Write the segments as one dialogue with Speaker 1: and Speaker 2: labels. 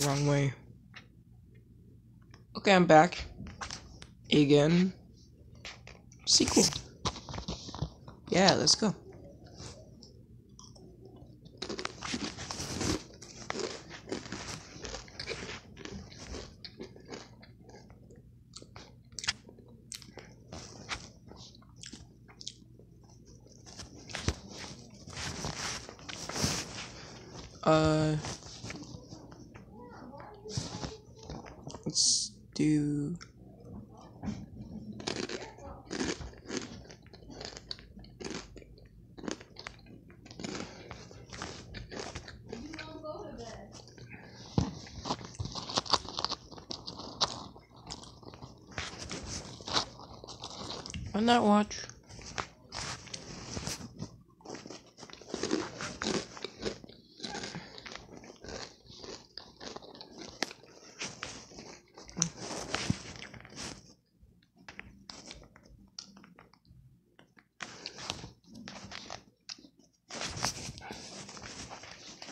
Speaker 1: Wrong way. Okay, I'm back. Again. Sequel. Yeah, let's go. Let's do... Why not watch?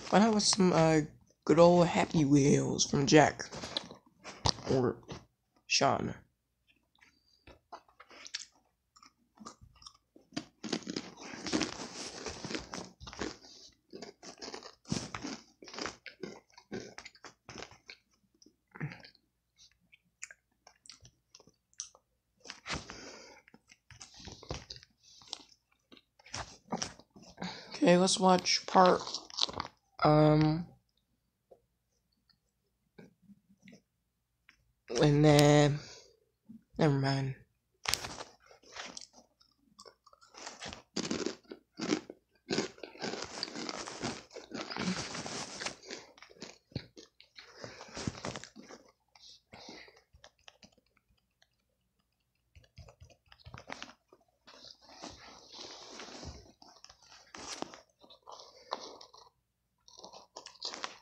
Speaker 1: Why not with some good old Happy Wheels from Jack or Sean? Okay, let's watch part and then never mind.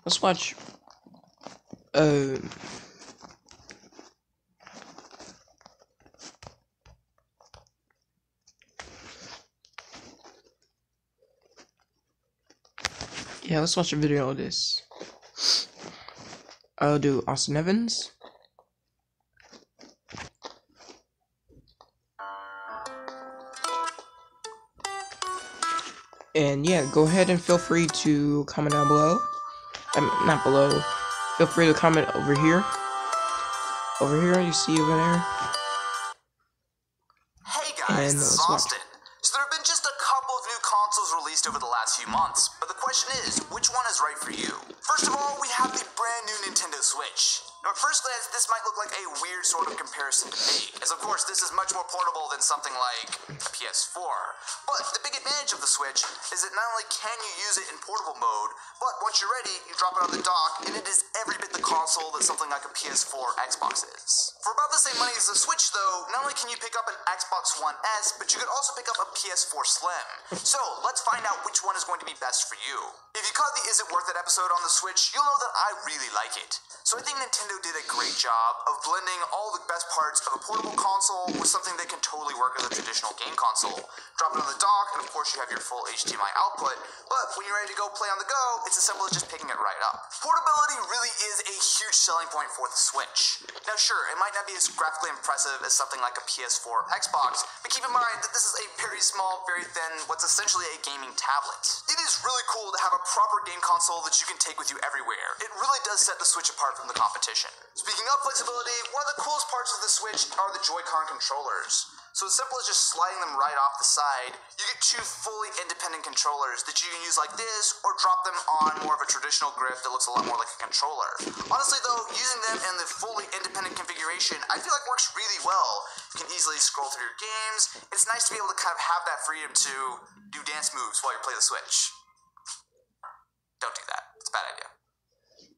Speaker 1: Let's watch yeah, let's watch a video of this. I'll do Austin Evans. And yeah, go ahead and feel free to comment down below. Not below. Feel free to comment over here. Over here, you see over there.
Speaker 2: Hey guys, this is Austin. So there have been just a couple of new consoles released over the last few months, but the question is, which one is right for you? First of all, we have the brand new Nintendo Switch. Now, at first glance, this might look like a weird sort of comparison to make, as of course this is much more portable than something like a PS4. But the big advantage of the Switch is that not only can you use it in portable mode, but once you're ready, you drop it on the dock, and it is every bit the console that something like a PS4 or Xbox is. For about the same money as the Switch, though, not only can you pick up an Xbox One S, but you could also pick up a PS4 Slim. So, let's find out which one is going to be best for you. If you caught the Is It Worth It episode on the Switch, you'll know that I really like it. So I think Nintendo did a great job of blending all the best parts of a portable console with something that can totally work as a traditional game console. Drop it on the dock, and of course you have your full HDMI output, but when you're ready to go play on the go, it's as simple as just picking it right up. Portability really is a huge selling point for the Switch. Now sure, it might not be as graphically impressive as something like a PS4 or Xbox, but keep in mind that this is a very small, very thin, what's essentially a gaming tablet. It is really cool to have a proper game console that you can take with you everywhere. It really does set the Switch apart from the competition. Speaking of flexibility, one of the coolest parts of the Switch are the Joy-Con controllers. So as simple as just sliding them right off the side, you get two fully independent controllers that you can use like this, or drop them on more of a traditional grip that looks a lot more like a controller. Honestly though, using them in the fully independent configuration, I feel like works really well. You can easily scroll through your games. It's nice to be able to kind of have that freedom to do dance moves while you play the Switch. Don't do that. It's a bad idea.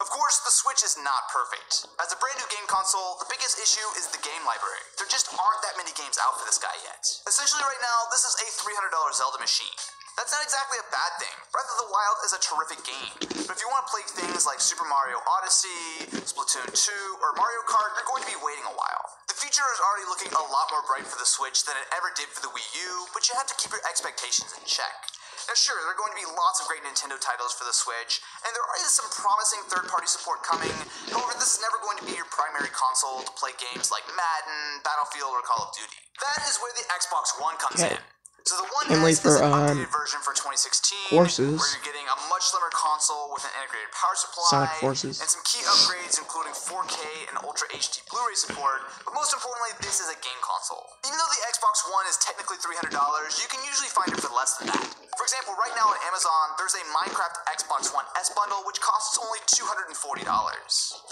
Speaker 2: Of course, the Switch is not perfect. As a brand new game console, the biggest issue is the game library. There just aren't that many games out for this guy yet. Essentially right now, this is a $300 Zelda machine. That's not exactly a bad thing. Breath of the Wild is a terrific game. But if you want to play things like Super Mario Odyssey, Splatoon 2, or Mario Kart, you're going to be waiting a while. The future is already looking a lot more bright for the Switch than it ever did for the Wii U, but you have to keep your expectations in check. Now sure, there are going to be lots of great Nintendo titles for the Switch, and there is some promising third-party support coming. However, this is never going to be your primary console to play games like Madden, Battlefield, or Call of Duty. That is where the Xbox One comes in. So the One S is an updated version for 2016,
Speaker 1: Forces.
Speaker 2: where you're getting a much slimmer console with an integrated power supply,
Speaker 1: Sonic Forces.
Speaker 2: and some key upgrades including 4K and Ultra HD Blu-ray support, but most importantly, this is a game console. Even though the Xbox One is technically $300, you can usually find it for less than that. For example, right now on Amazon, there's a Minecraft Xbox One S bundle, which costs only $240.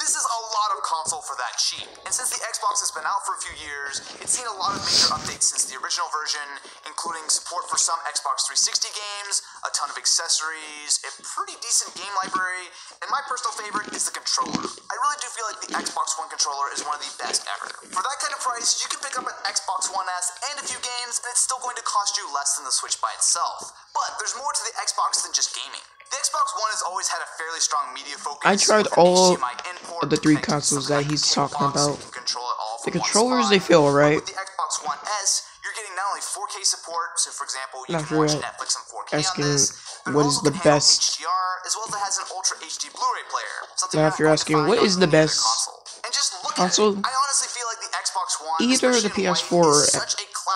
Speaker 2: This is a lot of console for that cheap, and since the Xbox has been out for a few years, it's seen a lot of major updates since the original version, including support for some Xbox 360 games, a ton of accessories, a pretty decent game library, and my personal favorite is the controller. I really do feel like the Xbox One controller is one of the best ever. For that kind of price, you can pick up an Xbox One S and a few games, and it's still going to cost you less than the Switch by itself. But there's more to the Xbox than just gaming. The Xbox One has always had a fairly strong media focus.
Speaker 1: I tried all of the 3 consoles that he's talking about. The controllers, they feel alright.
Speaker 2: With the Xbox One S, you're getting not only 4K support, so for example, you can watch Netflix on 4K on this, but
Speaker 1: what is the best
Speaker 2: HDR, as well as it has an Ultra HD Blu-ray player.
Speaker 1: Now if you're asking what is the best
Speaker 2: and just look
Speaker 1: console,
Speaker 2: at it. I honestly feel like the Xbox One,
Speaker 1: either the PS4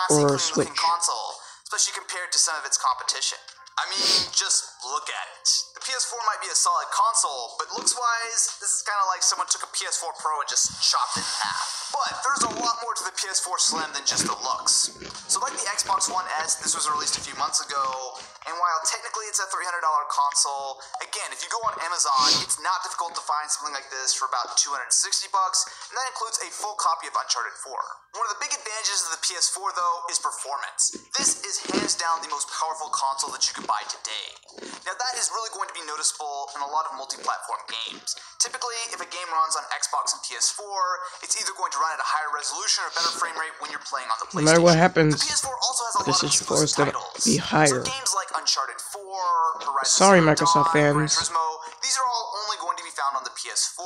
Speaker 1: or Switch,
Speaker 2: console, especially compared to some of its competition. I mean, just look at it. The PS4 might be a solid console, but looks-wise, this is kind of like someone took a PS4 Pro and just chopped it in half. But there's a lot more to the PS4 Slim than just the looks. So like the Xbox One S, this was released a few months ago, and while technically it's a $300 console, again, if you go on Amazon, it's not difficult to find something like this for about $260, and that includes a full copy of Uncharted 4. One of the big advantages of the PS4, though, is performance. This is hands down the most powerful console that you can buy today. Now that is really going to be noticeable in a lot of multi-platform games. Typically, if a game runs on Xbox and PS4, it's either going to run at a higher resolution or better frame rate when you're playing on the PlayStation.
Speaker 1: No matter what happens,
Speaker 2: the PS4 also has a lot of exclusive titles.
Speaker 1: Be higher.
Speaker 2: So games like Uncharted 4, Horizon
Speaker 1: Sorry,
Speaker 2: Zero
Speaker 1: Microsoft
Speaker 2: Dawn, Gran
Speaker 1: fans.
Speaker 2: Turismo, these are all only going to be found on the PS4.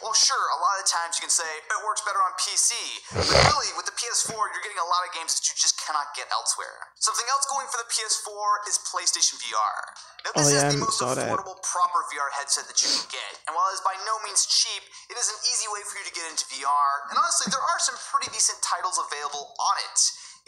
Speaker 2: Well, sure, a lot of times you can say it works better on PC, but really, with the PS4, you're getting a lot of games that you just cannot get elsewhere. Something else going for the PS4 is PlayStation VR. Now, this is the most affordable, proper VR headset that you can get, and while it is by no means cheap, it is an easy way for you to get into VR, and honestly, there are some pretty decent titles available on it.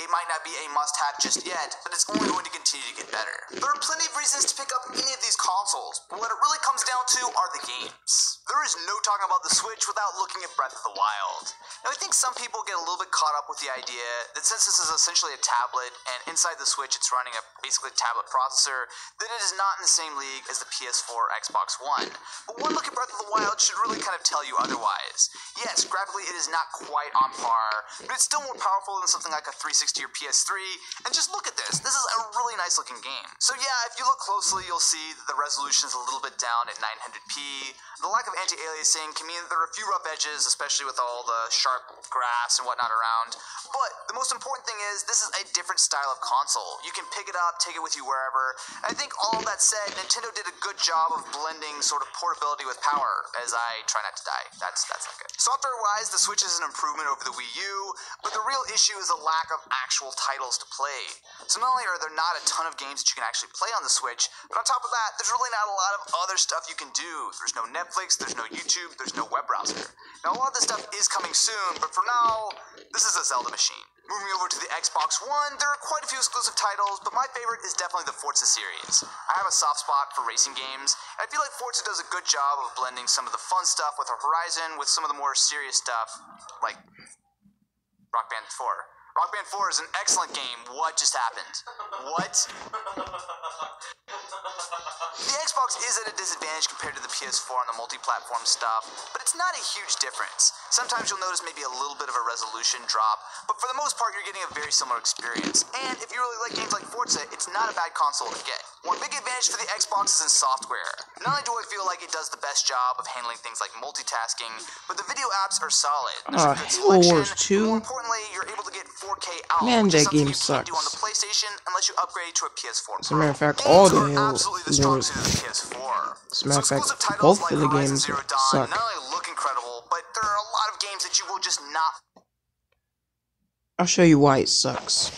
Speaker 2: It might not be a must-have just yet, but it's only going to continue to get better. There are plenty of reasons to pick up any of these consoles, but what it really comes down to are the games. There is no talking about the Switch without looking at Breath of the Wild. Now, I think some people get a little bit caught up with the idea that since this is essentially a tablet, and inside the Switch it's running a basically tablet processor, that it is not in the same league as the PS4 or Xbox One. But one look at Breath of the Wild should really kind of tell you otherwise. Yes, graphically it is not quite on par, but it's still more powerful than something like a 360 or PS3, and just look at this. This is a really nice looking game. So yeah, if you look closely, you'll see that the resolution is a little bit down at 900p. The lack of anti-aliasing can mean that there are a few rough edges, especially with all the sharp grass and whatnot around. But the most important thing is, this is a different style of console. You can pick it up, take it with you wherever. And I think all of that said, Nintendo did a good job of blending sort of portability with power, as I try not to die. That's not good. Software-wise, the Switch is an improvement over the Wii U, but the real issue is the lack of actual titles to play. So not only are there not a ton of games that you can actually play on the Switch, but on top of that, there's really not a lot of other stuff you can do. There's no Netflix, there's no YouTube, there's no web browser. Now a lot of this stuff is coming soon, but for now, this is a Zelda machine. Moving over to the Xbox One, there are quite a few exclusive titles, but my favorite is definitely the Forza series. I have a soft spot for racing games, and I feel like Forza does a good job of blending some of the fun stuff with Horizon with some of the more serious stuff, like Rock Band 4. Rock Band 4 is an excellent game. What just happened? What? The Xbox is at a disadvantage compared to the PS4 on the multi-platform stuff, but it's not a huge difference. Sometimes you'll notice maybe a little bit of a resolution drop, but for the most part you're getting a very similar experience. And if you really like games like Forza, it's not a bad console to get. One big advantage for the Xbox is in software. Not only do I feel like it does the best job of handling things like multitasking, but the video apps are solid. There's a good selection, more importantly, you're able to get 4K out,
Speaker 1: Man,
Speaker 2: which is
Speaker 1: that
Speaker 2: something
Speaker 1: game
Speaker 2: you can't
Speaker 1: sucks.
Speaker 2: do on the PlayStation unless you upgrade to a PS4 Pro.
Speaker 1: As a matter of fact, all the
Speaker 2: absolutely the strong suit of the PS4.
Speaker 1: As a matter of fact,
Speaker 2: exclusive titles
Speaker 1: both
Speaker 2: like
Speaker 1: of the
Speaker 2: Horizon
Speaker 1: games
Speaker 2: Zero Dawn
Speaker 1: suck.
Speaker 2: not only look incredible, but there are a lot of games that you will just not.
Speaker 1: I'll show you why it sucks.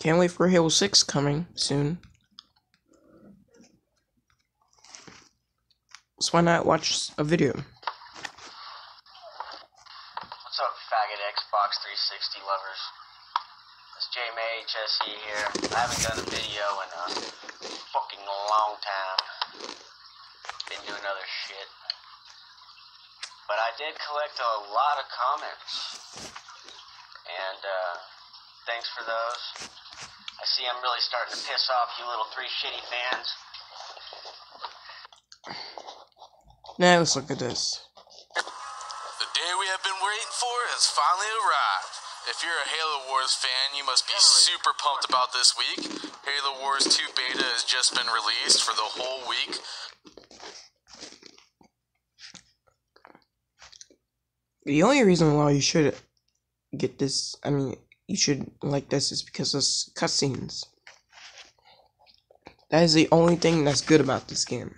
Speaker 1: can't wait for Halo 6 coming soon. So why not watch a video?
Speaker 3: What's up, faggot Xbox 360 lovers? It's JMHSE here. I haven't done a video in a fucking long time. Been doing other shit. But I did collect a lot of comments. And, thanks for those. I see I'm really starting to piss off you little 3 shitty fans.
Speaker 1: Now let's look at this.
Speaker 4: The day we have been waiting for has finally arrived. If you're a Halo Wars fan, you must be super pumped about this week. Halo Wars 2 beta has just been released for the whole week.
Speaker 1: The only reason why you should get this, you should like this, is because of cutscenes. That is the only thing that's good about this game.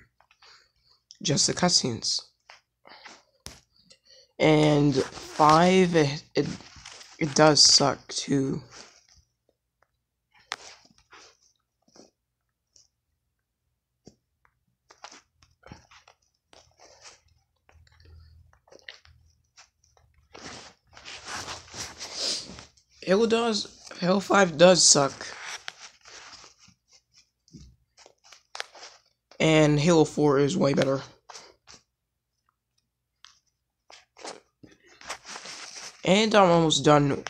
Speaker 1: Just the cutscenes. And 5, it does suck too. Halo 5 does suck. And Halo 4 is way better. And I'm almost done.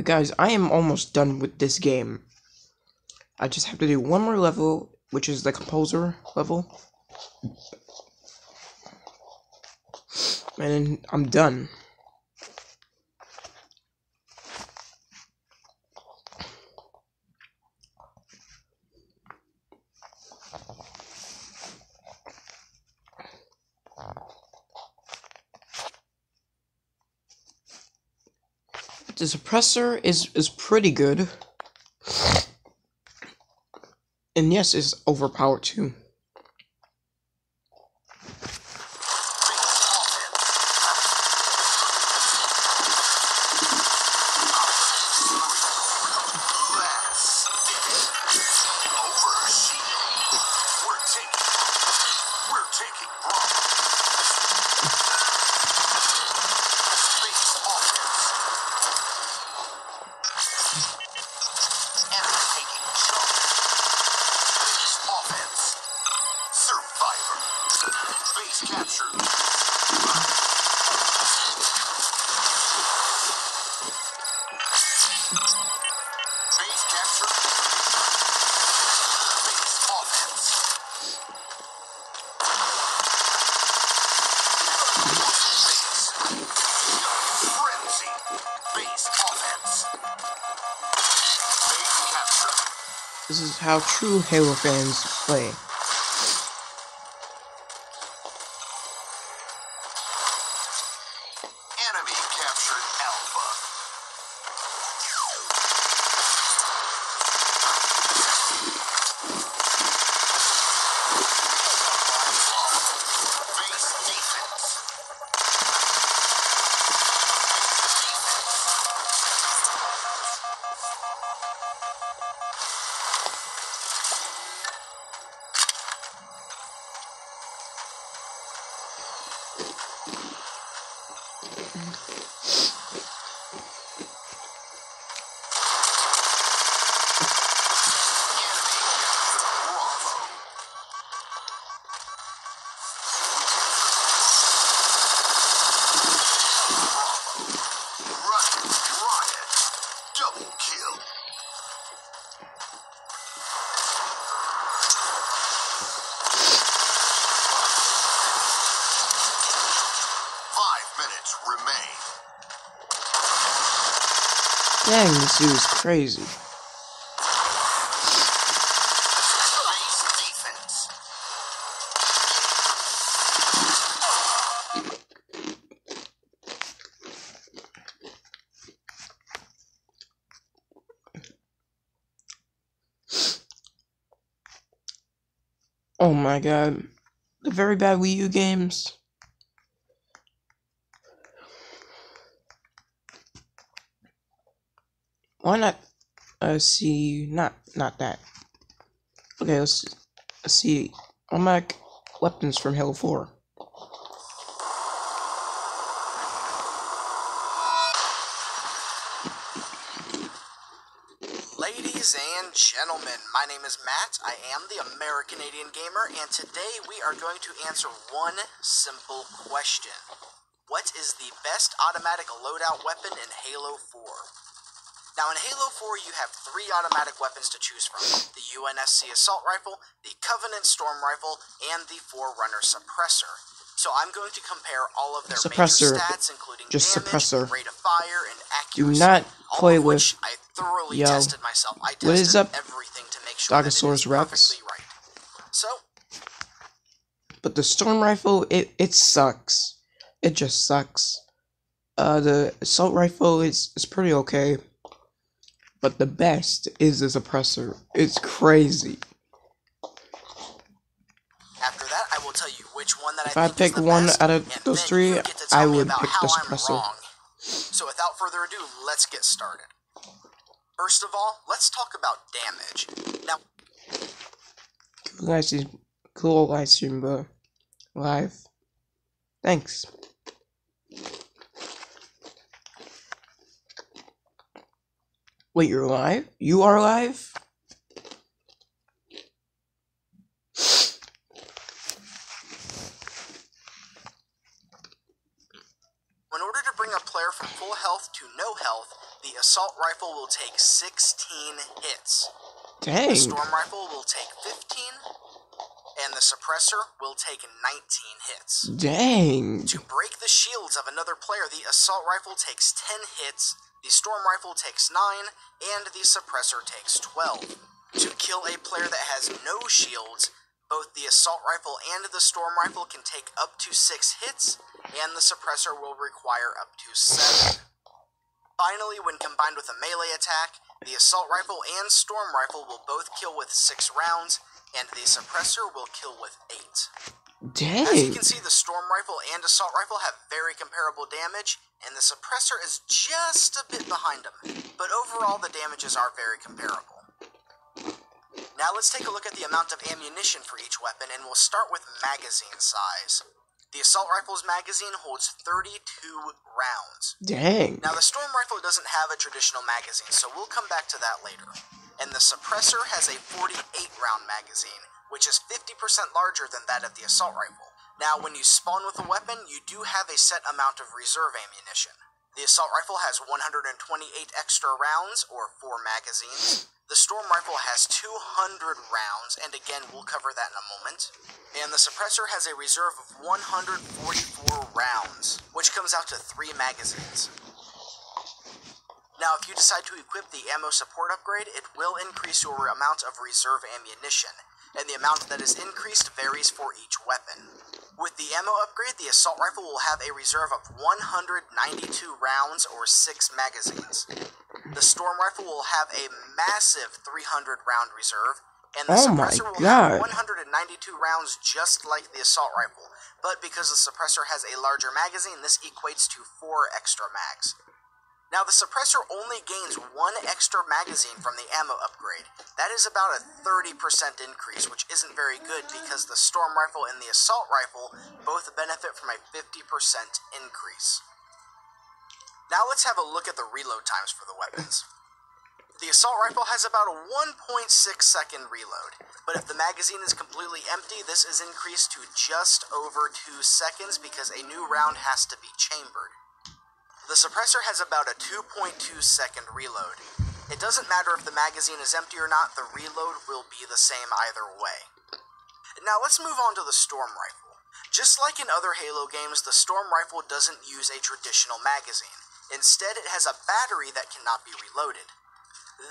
Speaker 1: Guys, I am almost done with this game. I just have to do one more level, which is the composer level. And then I'm done. The suppressor is pretty good. And yes, it's overpowered too. This is how true Halo fans play.
Speaker 2: Enemy captured Alpha. Base defense.
Speaker 1: Dang, this dude is crazy. Oh my god. The very bad Wii U games. Why not? See, not that. Okay, let's see. Automatic weapons from Halo 4.
Speaker 2: Ladies and gentlemen, my name is Matt. I am the American-Canadian Gamer, and today we are going to answer one simple question. What is the best automatic loadout weapon in Halo 4? Now, in Halo 4, you have 3 automatic weapons to choose from. The UNSC Assault Rifle, the Covenant Storm Rifle, and the Forerunner Suppressor. So I'm going to compare all of their major stats, including
Speaker 1: just
Speaker 2: damage,
Speaker 1: suppressor.
Speaker 2: rate of fire, and accuracy.
Speaker 1: Do not play with,
Speaker 2: I thoroughly tested myself. I tested
Speaker 1: what is up?
Speaker 2: everything to make sure that it is perfectly right. So,
Speaker 1: but the Storm Rifle, it sucks. It just sucks. The Assault Rifle is pretty okay. But the best is the suppressor. It's crazy.
Speaker 2: After that, I will tell you which one that
Speaker 1: if
Speaker 2: I
Speaker 1: I
Speaker 2: think
Speaker 1: pick
Speaker 2: is the
Speaker 1: one
Speaker 2: best,
Speaker 1: out of those 3, I would pick the suppressor.
Speaker 2: So without further ado, let's get started. First of all, let's talk about damage. Now,
Speaker 1: cool live stream, bro. Live. Thanks. Wait, you're live? You are live?
Speaker 2: In order to bring a player from full health to no health, the Assault Rifle will take 16 hits.
Speaker 1: Dang.
Speaker 2: The Storm Rifle will take 15, and the Suppressor will take 19 hits.
Speaker 1: Dang.
Speaker 2: To break the shields of another player, the Assault Rifle takes 10 hits, the Storm Rifle takes 9, and the Suppressor takes 12. To kill a player that has no shields, both the Assault Rifle and the Storm Rifle can take up to 6 hits, and the Suppressor will require up to 7. Finally, when combined with a melee attack, the Assault Rifle and Storm Rifle will both kill with 6 rounds, and the Suppressor will kill with 8.
Speaker 1: Dang.
Speaker 2: As you can see, the Storm Rifle and Assault Rifle have very comparable damage, and the Suppressor is just a bit behind them, but overall the damages are very comparable. Now let's take a look at the amount of ammunition for each weapon, and we'll start with magazine size. The Assault Rifle's magazine holds 32 rounds.
Speaker 1: Dang.
Speaker 2: Now the Storm Rifle doesn't have a traditional magazine, so we'll come back to that later. And the Suppressor has a 48-round magazine, which is 50% larger than that of the Assault Rifle. Now when you spawn with a weapon, you do have a set amount of reserve ammunition. The Assault Rifle has 128 extra rounds, or 4 magazines. The Storm Rifle has 200 rounds, and again, we'll cover that in a moment. And the Suppressor has a reserve of 144 rounds, which comes out to 3 magazines. Now, if you decide to equip the Ammo Support upgrade, it will increase your amount of reserve ammunition, and the amount that is increased varies for each weapon. With the ammo upgrade, the Assault Rifle will have a reserve of 192 rounds, or 6 magazines. The Storm Rifle will have a massive 300-round reserve, and the Suppressor will have 192 rounds just like the Assault Rifle. But because the Suppressor has a larger magazine, this equates to 4 extra mags. Now, the Suppressor only gains 1 extra magazine from the ammo upgrade. That is about a 30% increase, which isn't very good because the Storm Rifle and the Assault Rifle both benefit from a 50% increase. Now let's have a look at the reload times for the weapons. The Assault Rifle has about a 1.6 second reload, but if the magazine is completely empty, this is increased to just over 2 seconds because a new round has to be chambered. The Suppressor has about a 2.2 second reload. It doesn't matter if the magazine is empty or not, the reload will be the same either way. Now let's move on to the Storm Rifle. Just like in other Halo games, the Storm Rifle doesn't use a traditional magazine. Instead, it has a battery that cannot be reloaded.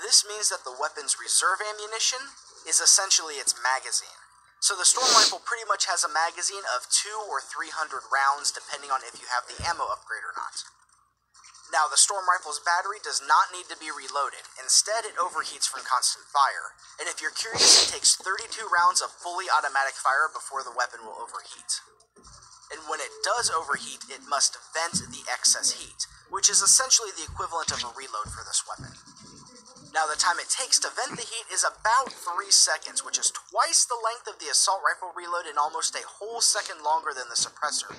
Speaker 2: This means that the weapon's reserve ammunition is essentially its magazine. So the Storm Rifle pretty much has a magazine of 200 or 300 rounds depending on if you have the ammo upgrade or not. Now, the Storm Rifle's battery does not need to be reloaded. Instead, it overheats from constant fire. And if you're curious, it takes 32 rounds of fully automatic fire before the weapon will overheat. And when it does overheat, it must vent the excess heat, which is essentially the equivalent of a reload for this weapon. Now, the time it takes to vent the heat is about 3 seconds, which is twice the length of the assault rifle reload and almost a whole second longer than the suppressor.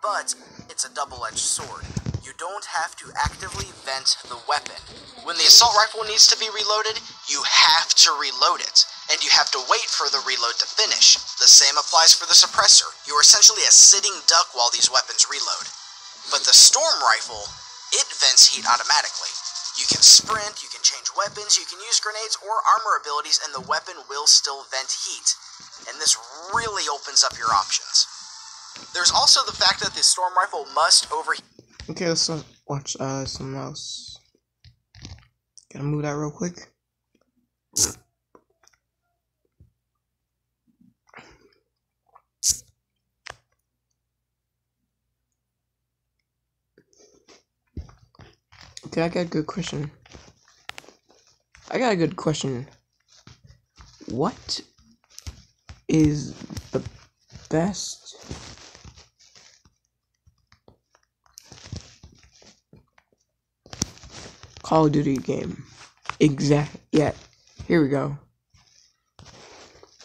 Speaker 2: But it's a double-edged sword. You don't have to actively vent the weapon. When the assault rifle needs to be reloaded, you have to reload it, and you have to wait for the reload to finish. The same applies for the suppressor. You are essentially a sitting duck while these weapons reload. But the storm rifle, it vents heat automatically. You can sprint, you can change weapons, you can use grenades or armor abilities, and the weapon will still vent heat. And this really opens up your options. There's also the fact that the storm rifle must overheat.
Speaker 1: Okay, let's watch something else. Gotta move that real quick. Okay, I got a good question. What is the best Call of Duty game? Yeah, here we go.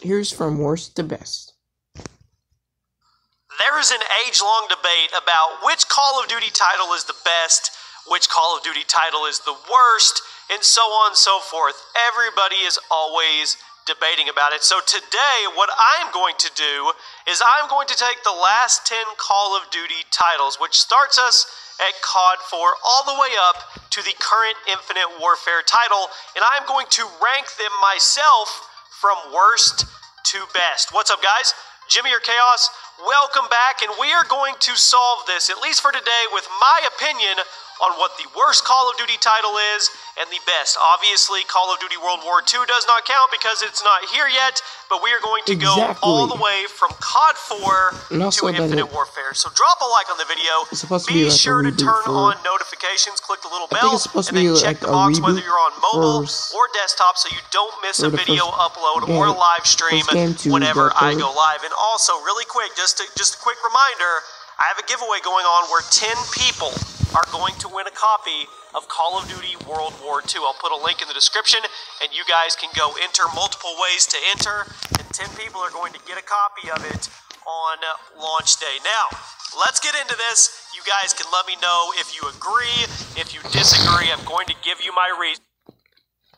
Speaker 1: Here's from worst to best.
Speaker 5: There is an age-long debate about which Call of Duty title is the best, which Call of Duty title is the worst, and so on and so forth. Everybody is always debating about it. So today, what I'm going to do is I'm going to take the last 10 Call of Duty titles, which starts us at COD 4 all the way up to the current Infinite Warfare title, and I'm going to rank them myself from worst to best. What's up, guys? Jimmy or Chaos, welcome back, and we are going to solve this, at least for today, with my opinion on what the worst Call of Duty title is and the best. Obviously, Call of Duty World War II does not count because it's not here yet, but we are going to go all the way from COD 4 to Infinite Warfare. So drop a like on the video. Be sure to turn on notifications, click the little bell, and then check the box whether you're on mobile or desktop so you don't miss a video upload or a live stream whenever I go live. And also, really quick, just a quick reminder, I have a giveaway going on where 10 people are going to win a copy of Call of Duty World War II. I'll put a link in the description, and you guys can go enter multiple ways to enter, and 10 people are going to get a copy of it on launch day. Now, let's get into this. You guys can let me know if you agree, if you disagree. I'm going to give you my reason.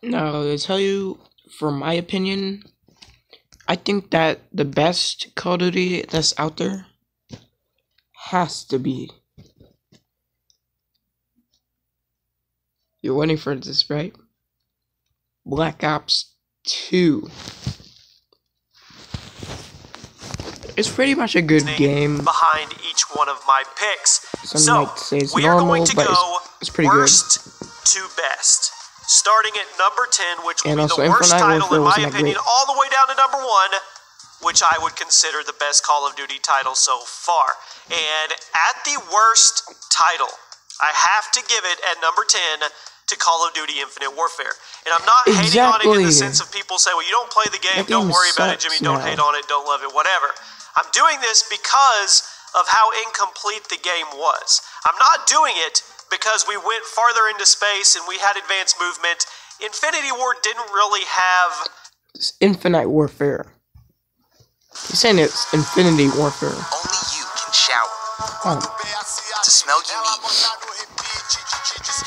Speaker 1: Now, to tell you, from my opinion, I think that the best Call of Duty that's out there has to be... You're waiting for this, right? Black Ops 2. It's pretty much a good game.
Speaker 5: Behind each one of my picks.
Speaker 1: Some might say it's normal, but it's pretty good.
Speaker 5: Worst to best. Starting at number 10, which will be the
Speaker 1: Infinite
Speaker 5: worst title in my opinion,
Speaker 1: great.
Speaker 5: all the way down to number 1, which I would consider the best Call of Duty title so far. And at the worst title, I have to give it at number 10 to Call of Duty Infinite Warfare. And I'm not hating on it in the sense of people say, well, you don't play the game, don't worry about it, Jimmy, don't hate on it, don't love it, whatever. I'm doing this because of how incomplete the game was. I'm not doing it because we went farther into space and we had advanced movement. Infinity War didn't really have...
Speaker 1: It's Infinite Warfare. You're saying it's Infinity Warfare.
Speaker 2: Only you can shower.
Speaker 1: Oh.
Speaker 2: To smell unique.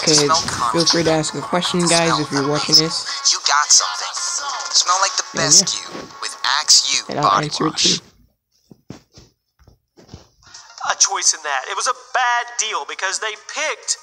Speaker 1: Okay, feel free to ask a question, guys, if you're watching this.
Speaker 2: You got something. Smell like the best you with Axe U
Speaker 1: and I'll
Speaker 2: body
Speaker 1: answer
Speaker 2: wash.
Speaker 1: it too.
Speaker 5: A choice in that. It was a bad deal because they picked